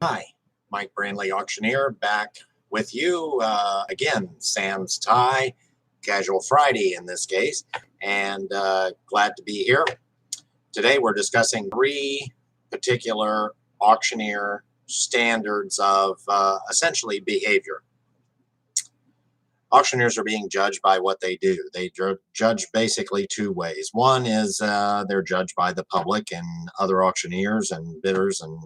Hi, Mike Brandley, Auctioneer, back with you again. Sans tie, casual Friday in this case, and glad to be here. Today we're discussing three particular auctioneer standards of essentially behavior. Auctioneers are being judged by what they do. They judge basically two ways. One is they're judged by the public and other auctioneers and bidders and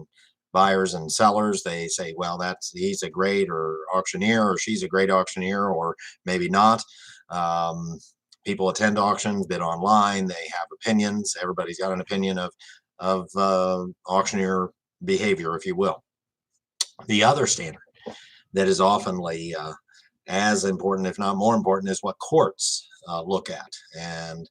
buyers and sellers. They say, well, he's a great or auctioneer, or she's a great auctioneer, or maybe not. People attend auctions, bid online. They have opinions. Everybody's got an opinion of auctioneer behavior, if you will. The other standard that is oftenly as important, if not more important, is what courts look at. And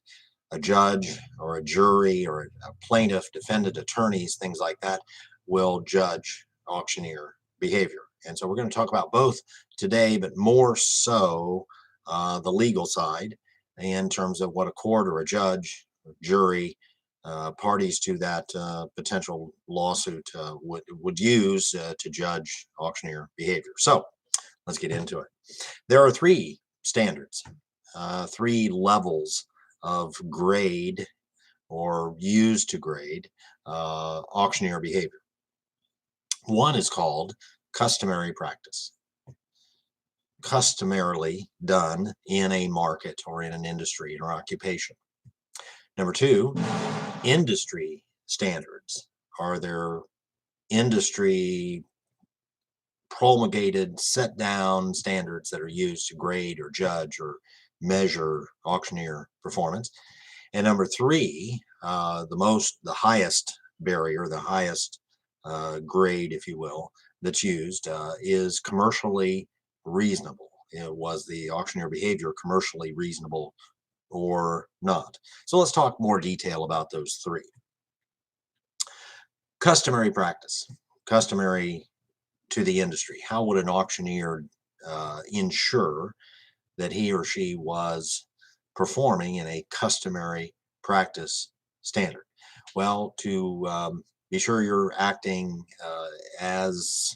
a judge or a jury or a plaintiff, defendant, attorneys, things like that will judge auctioneer behavior. And so we're going to talk about both today, but more so the legal side in terms of what a court or a judge, or jury, parties to that potential lawsuit would use to judge auctioneer behavior. So let's get into it. There are three standards, three levels of grade or used to grade auctioneer behavior. One is called customary practice, customarily done in a market or in an industry or occupation. Number two, industry standards. Are there industry promulgated, set down standards that are used to grade or judge or measure auctioneer performance? And number three, the highest barrier, the highest grade, if you will, that's used is commercially reasonable. Was the auctioneer behavior commercially reasonable or not? So let's talk more detail about those three. Customary practice, customary to the industry. How would an auctioneer ensure that he or she was performing in a customary practice standard? Well, to be sure you're acting as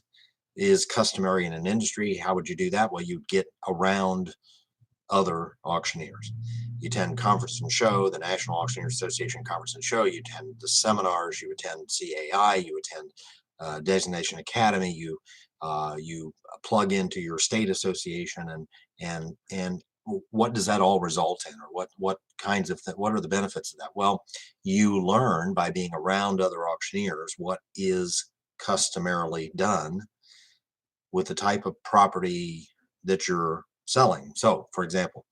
is customary in an industry, how would you do that? Well, you'd get around other auctioneers. You attend conference and show, the National Auctioneer Association conference and show. You attend the seminars. You attend CAI. You attend Designation Academy. You plug into your state association, and what does that all result in, or what kinds of what are the benefits of that? Well, you learn by being around other auctioneers what is customarily done with the type of property that you're selling. So, for example,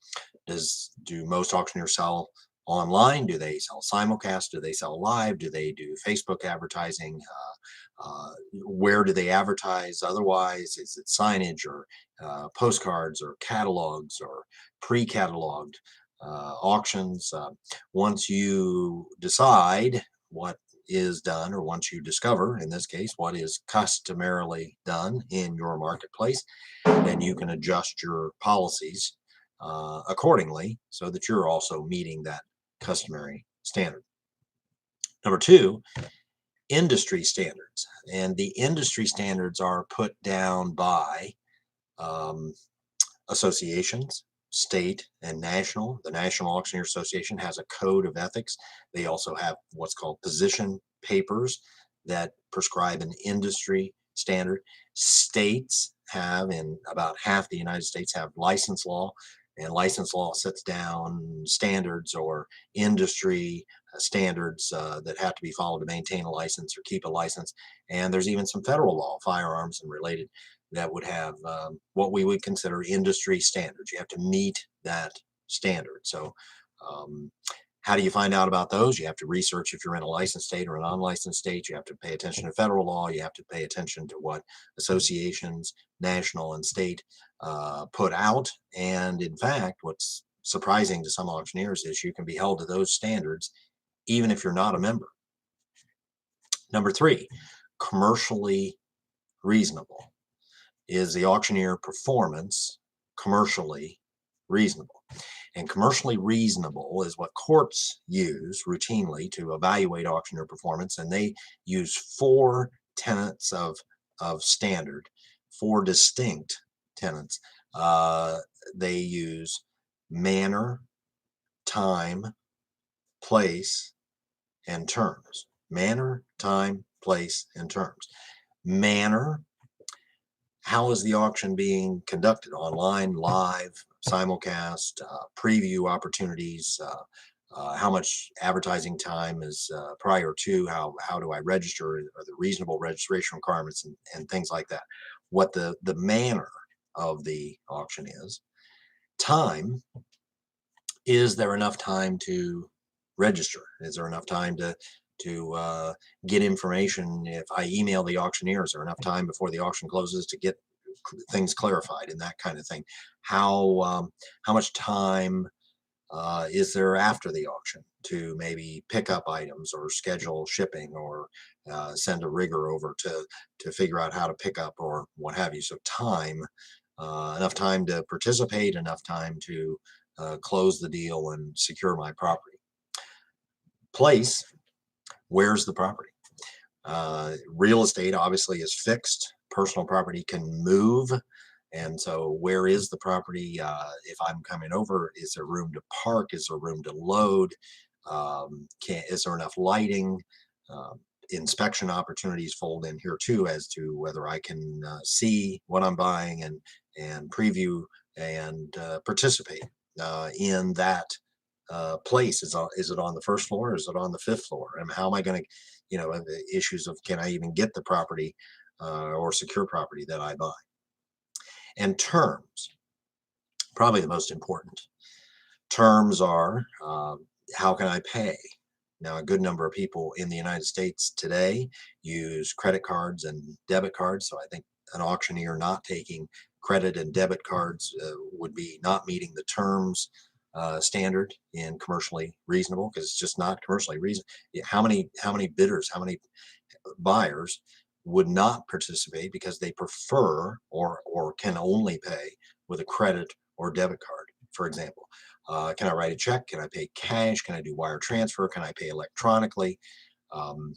do most auctioneers sell online? Do they sell simulcast? Do they sell live? Do they do Facebook advertising? Where do they advertise otherwise? Is it signage or postcards or catalogs or pre-cataloged auctions? Once you decide what is done, or once you discover, in this case, what is customarily done in your marketplace, then you can adjust your policies accordingly so that you're also meeting that customary standard. Number two, industry standards. And the industry standards are put down by associations, state and national. The National Auctioneer Association has a code of ethics. They also have what's called position papers that prescribe an industry standard. States have, in about half the United States, have license law, and license law sets down standards or industry standards that have to be followed to maintain a license or keep a license. And there's even some federal law, firearms and related, that would have what we would consider industry standards. You have to meet that standard. So how do you find out about those? You have to research if you're in a licensed state or an unlicensed state. You have to pay attention to federal law. You have to pay attention to what associations, national and state, put out. And in fact, what's surprising to some auctioneers is you can be held to those standards even if you're not a member. Number three, commercially reasonable. Is the auctioneer performance commercially reasonable? And commercially reasonable is what courts use routinely to evaluate auctioneer performance, and they use four tenets of of standard for distinct tenants. Uh, they use manner, time, place, and terms. Manner, time, place, and terms. Manner, how is the auction being conducted? Online, live, simulcast, preview opportunities, how much advertising time is prior to, how do I register, are the reasonable registration requirements, and things like that. What the manner of the auction is. Time, is there enough time to register? Is there enough time to get information? If I email the auctioneer, is there enough time before the auction closes to get things clarified and that kind of thing? How much time is there after the auction to maybe pick up items or schedule shipping or send a rigger over to figure out how to pick up or what have you? So time, enough time to participate, enough time to close the deal and secure my property. Place, where's the property? Real estate obviously is fixed. Personal property can move. And so where is the property? If I'm coming over, is there room to park? Is there room to load? Is there enough lighting? Inspection opportunities fold in here too, as to whether I can see what I'm buying and preview and participate in that place. Is it on the first floor? Is it on the fifth floor? And how am I going to, the issues of, can I even get the property or secure property that I buy? And terms, probably the most important. Terms are, how can I pay? Now, a good number of people in the United States today use credit cards and debit cards. So I think an auctioneer not taking credit and debit cards would be not meeting the terms standard in commercially reasonable, because it's just not commercially reasonable. How many bidders, how many buyers would not participate because they prefer or can only pay with a credit or debit card, for example? Can I write a check? Can I pay cash? Can I do wire transfer? Can I pay electronically? Um,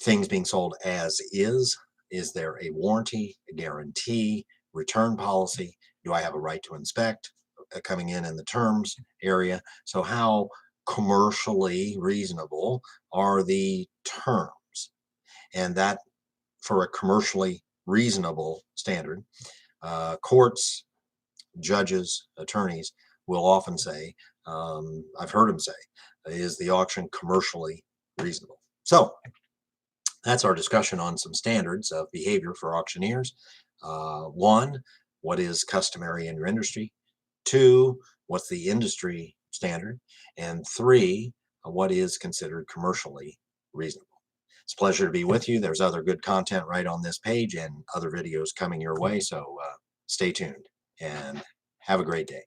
Things being sold as is. Is there a warranty, a guarantee, return policy? Do I have a right to inspect coming in the terms area? So how commercially reasonable are the terms? And that, for a commercially reasonable standard, courts, judges, attorneys will often say, I've heard them say, is the auction commercially reasonable? So that's our discussion on some standards of behavior for auctioneers. One, what is customary in your industry? Two, what's the industry standard? And three, what is considered commercially reasonable? It's a pleasure to be with you. There's other good content right on this page and other videos coming your way. So stay tuned and have a great day.